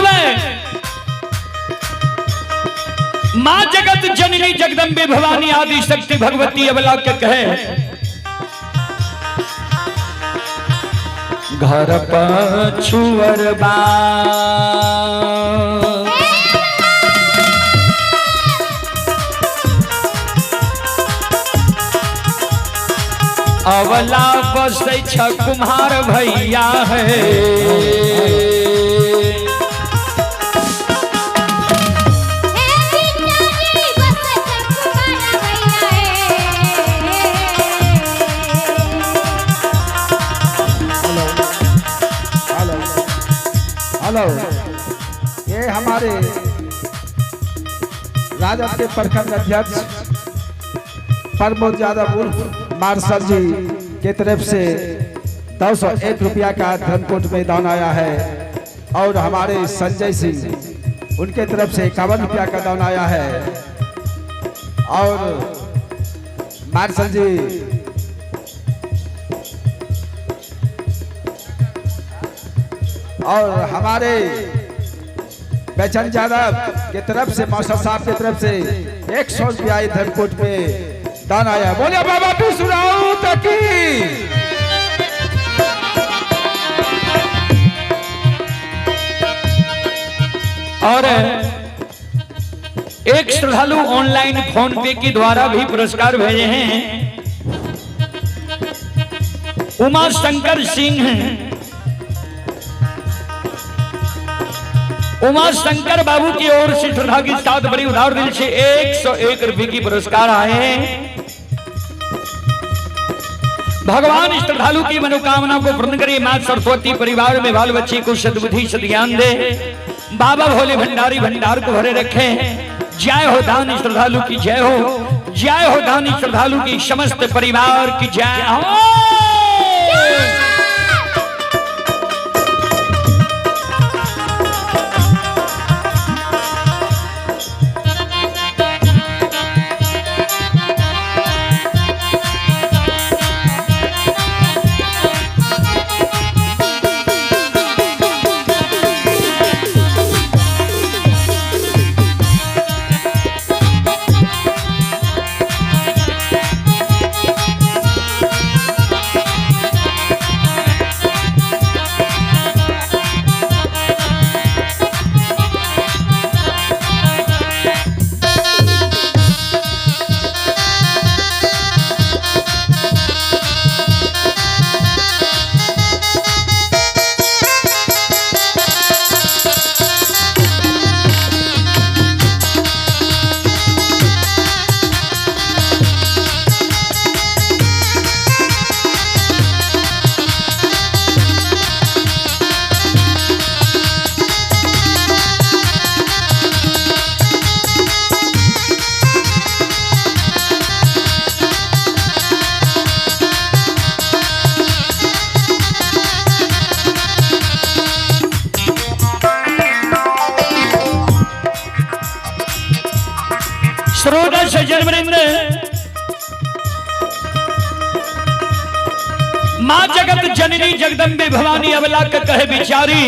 में मां जगत जननी जगदम्बे भवानी आदि शक्ति भगवती अबला के कहे घर पछुअर बा अवला बसै छ कुम्हार भैया है हेलो, ये हमारे राजद के प्रखंड अध्यक्ष प्रमोद यादव उर्फ मार्शल जी के तरफ से 201 रुपया का धनकोट में दान आया है और हमारे संजय सिंह उनके तरफ से 51 रुपया का दान आया है और मार्शल जी और हमारे बेचन यादव के तरफ से मास्टर साहब के तरफ से 100 रुपया धनकोट में दान आया। बोले बाबा सुनाओ तकी। और एक श्रद्धालु ऑनलाइन फोन पे के द्वारा भी पुरस्कार भेजे हैं। उमा शंकर सिंह उमा शंकर बाबू की ओर से श्रद्धा के साथ बड़ी उदार दिल से 101 रुपये की पुरस्कार आए हैं। भगवान श्रद्धालु की मनोकामना को पूर्ण करे। मां सरस्वती परिवार में बाल बच्चे को सद्बुद्धि सद्ज्ञान दे। बाबा भोले भंडारी भंडार को भरे रखे। जय हो दानी श्रद्धालु की जय हो। जय हो दानी श्रद्धालु की समस्त परिवार की जय हो। श्रोता सज्जन वृंद, मां जगत जननी जगदम्बे भवानी अबला के कहे बिचारी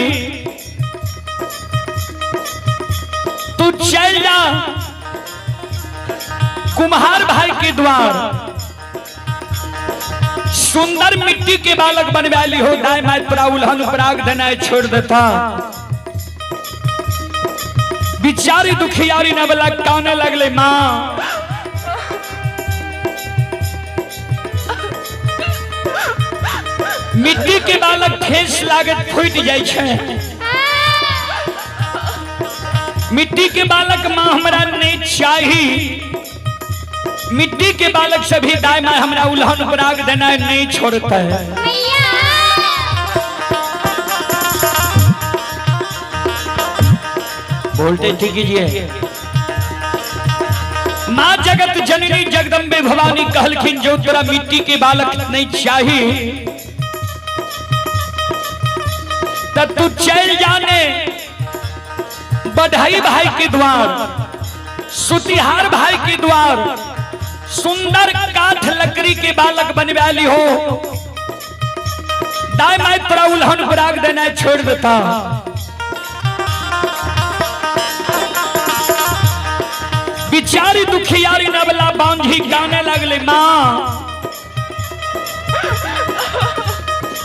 तू चल जा कुम्हार भाई के द्वार। सुंदर मिट्टी के बालक बनवाली हो। दाय माय प्राउल्हन पराग धनाय छोड़ देता। बिचारी दुखियारी न बला काने लगले। मां मिट्टी के बालक ठेस लागत फूट जाय छे। मिट्टी के बालक मां हमरा नहीं चाहिए। मिट्टी के बालक सभी दाय मां हमरा उल्हन पराग देना नहीं छोड़ता है। बोलते ठीक कीजिए। मां जगत जननी जगदम्बे भवानी कहलखिन जो तेरा मिट्टी के बालक नहीं चाहिए तब तू चल जाने बधाई भाई के द्वार, सुतिहार भाई के द्वार सुंदर काठ लकड़ी के बालक बनवाली हो। दाई माई तोरा उल्हन पराग देना छोड़ देता। बिचारी दुखियारी नवला बांधी गाने लगले माँ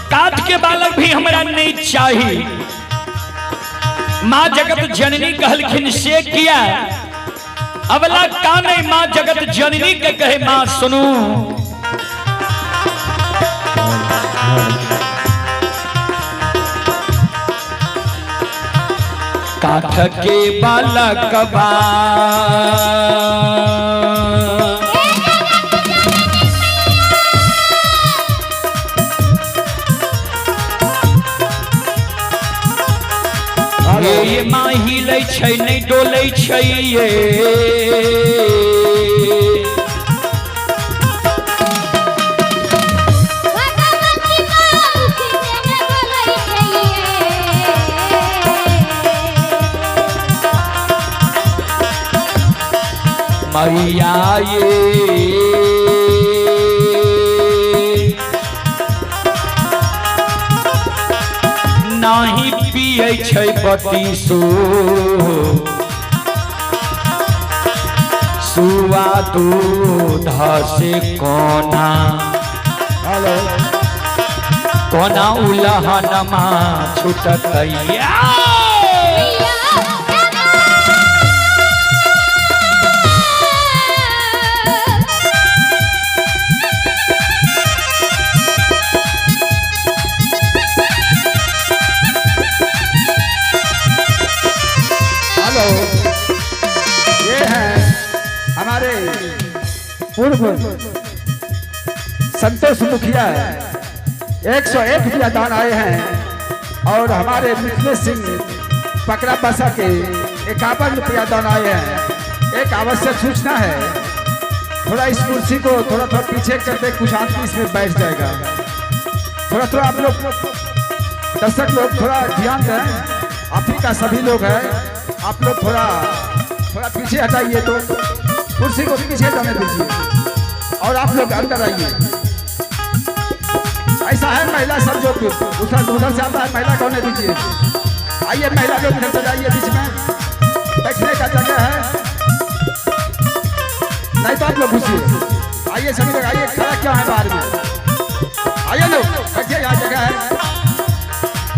काट के बालक भी हमरा नहीं चाहिए। माँ जगत जननी कहलखिन से किया अबला काने माँ जगत जननी के कहे माँ सुनो काठ के बालक बा ये माँ हिलै छै नहीं डोलै छै ये मैया ये नाही पिए छै बतीसो सुआ दूध से कोना कोना उलहनमा छुटतैया पूर्व संतोष मुखिया 101 रुपया दान आए हैं और हमारे मिथिलेश सिंह पकड़ा बसा के 51 रुपया दान आए हैं। एक आवश्यक सूचना है, थोड़ा इस कुर्सी को थोड़ा थोड़ा पीछे कर दे, कुछ आदमी इसमें बैठ जाएगा। थोड़ा थोड़ा आप लोग दर्शक लोग थोड़ा ध्यान दें, आप ही का सभी लोग हैं, आप लोग थोड़ा थोड़ा पीछे हटाइए तो कुर्सी को पीछे जाने दीजिए और आप लोग अंदर आइए। ऐसा है महिला सब जो उधर से आता है महिला को होने दीजिए। आइए महिला लोग इधर से जाइए, बीच में बैठने का जगह है, नहीं तो आप लोग घुसिए। आइए सभी लोग आइए, खड़ा क्या है बाहर में, आइए लोग बैठिए, यहाँ जगह है,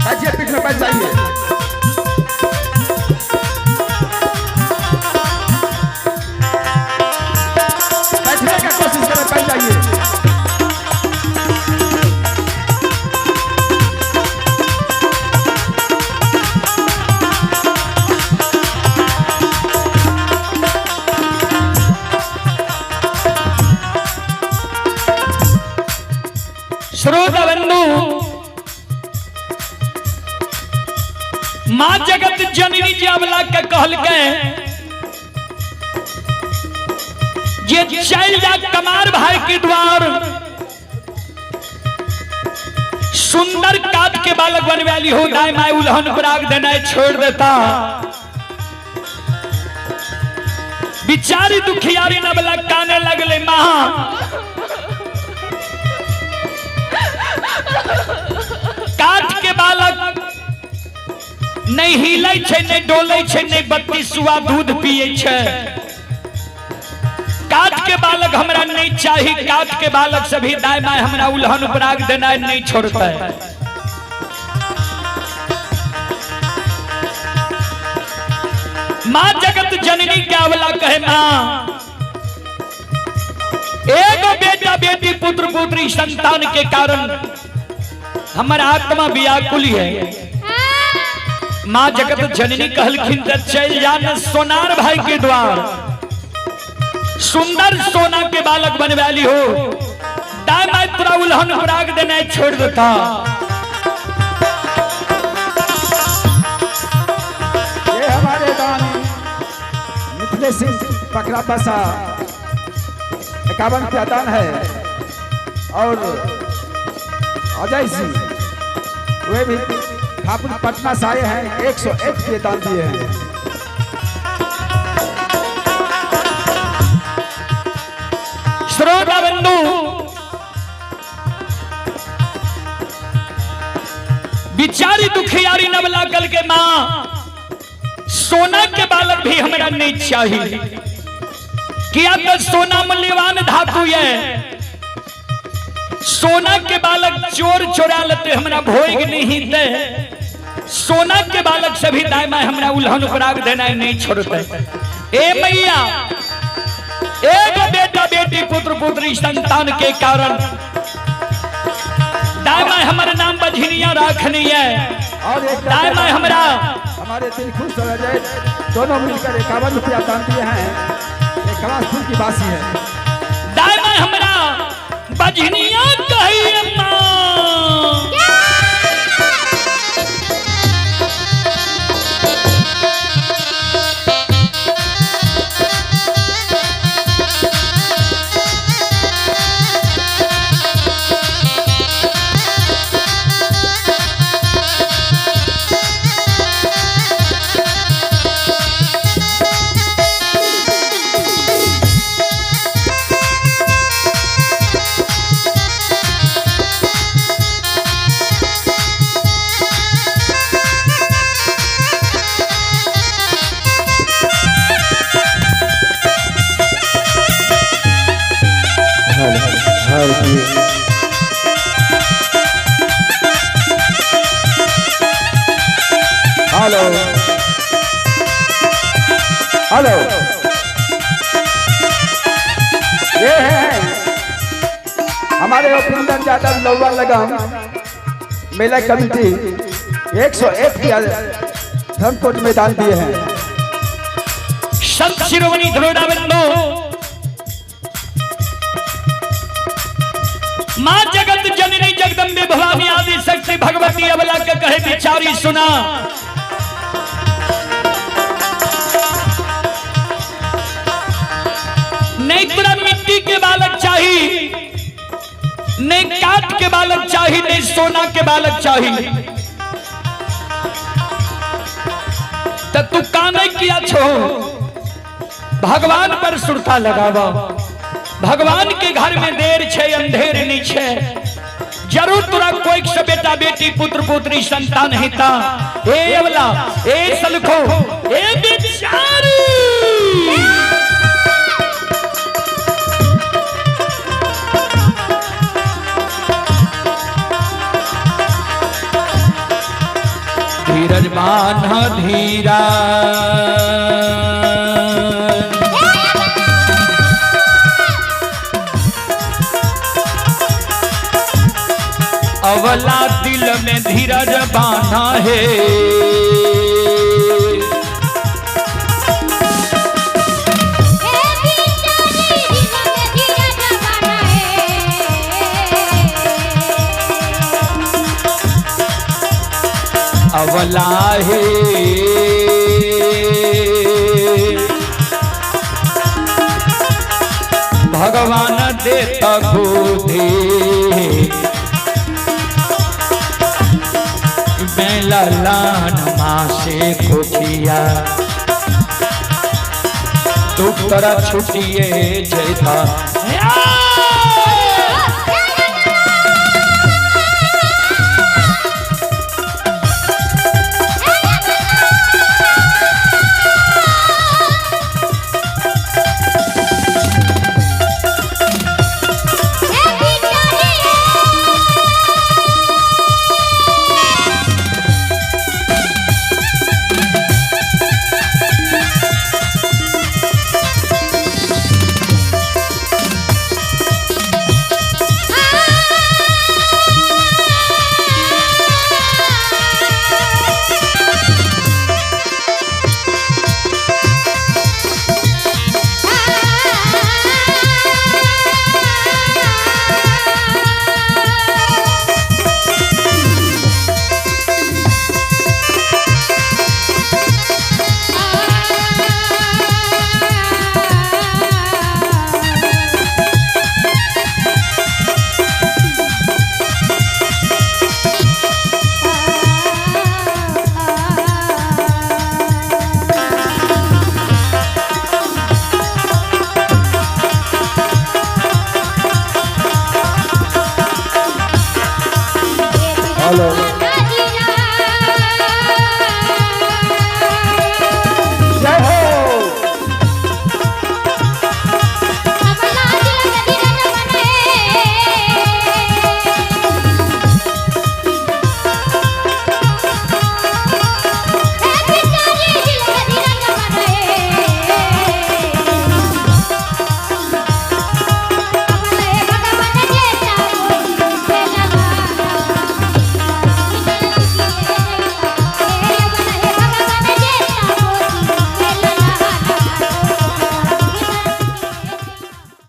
बैठिए पीठ में बैठ जाइए। कोशिश करें, बैठ जाइए। श्रोता बंधु, माँ जगत जननी जावला के कहल के ये चल जा कमार भाई के द्वार, सुंदर काट के बालक बन वाली हो दाई माय उल्हन पराग देना छोड़ देता। बिचारी दुखियारी नबला काने लगले माँ काट के बालक नहीं हिलै छै नहीं डोलै छै नहीं बत्ती सुआ दूध पिए छै। काट के बालक हमरा नहीं चाहिए, काट के बालक सभी दाई माय हमरा उल्हन पराग देना नहीं छोड़ता है। माँ जगत जननी के अवला कहे माँ एक बेटा बेटी पुत्र पुत्री संतान के कारण हमारा आत्मा व्याकुल है। माँ जगत जननी कहलखिन चल जाना सोनार भाई के द्वार, सुंदर सोना के बालक बन वाली हो दाई माय तोरा उल्हन पराग देना छोड़ देता। ये हमारे दानी मिथिलेश सिंह पकड़ा बसा 51 रुपया दान है और अजय सिंह वे भी ठाकुर पटना से आए हैं, 101 रुपये दान दिए हैं। श्रोता बंधु, बिचारी दुखियारी नवला कल के माँ सोना के बालक भी हमारा नहीं चाहिए। किया तो सोना मूल्यवान धातु है, सोना के बालक चोर चोरा लेते हमरा भोग नहीं दे, सोना के बालक से भी दाई माय हमरा उल्हन उपराग देना नहीं छोड़ते। ए मैया एक बेटा बेटी पुत्र पुत्री संतान के कारण दाई माय हमारे नाम बझनिया राखनी है, और एक दाई माय हमरा हमारे दिल खुश हो जाए, दोनों मिलकर 51 रुपया दान दिए हैं। एक खलासपुर की बासी है। दाई माय हमरा बझनिया कहिए मां, हेलो हेलो, ये है हमारे अभिनंदन यादव लौवा लगाम मेला कमेटी 101 धर्मकोट में दान दिए हैं। संत शिरोमणि धरोडाबंदो मां जगत जननी जगदम्बे भवानी आदि शक्ति भगवती अबला के कहे बिचारी सुना, नहीं तेरा मिट्टी के बालक चाहिए, नहीं काठ के बालक चाहिए, नहीं सोना के बालक चाहिए, तो तू का नहीं किया छो, भगवान पर सुरता लगावा। भगवान के घर में देर छे अंधेर नहीं छे, जरूर तुरा कोई से बेटा बेटी पुत्र पुत्री संतान हिता। ए अवला ए सलखो ए बिचारी धीरज बान्हा धीरा, अवला दिल में धीरज बांधा है, अवला है भगवान देता गोदे, मैं लालान माँ से खोखिया दुख तरा छुटिए जैता।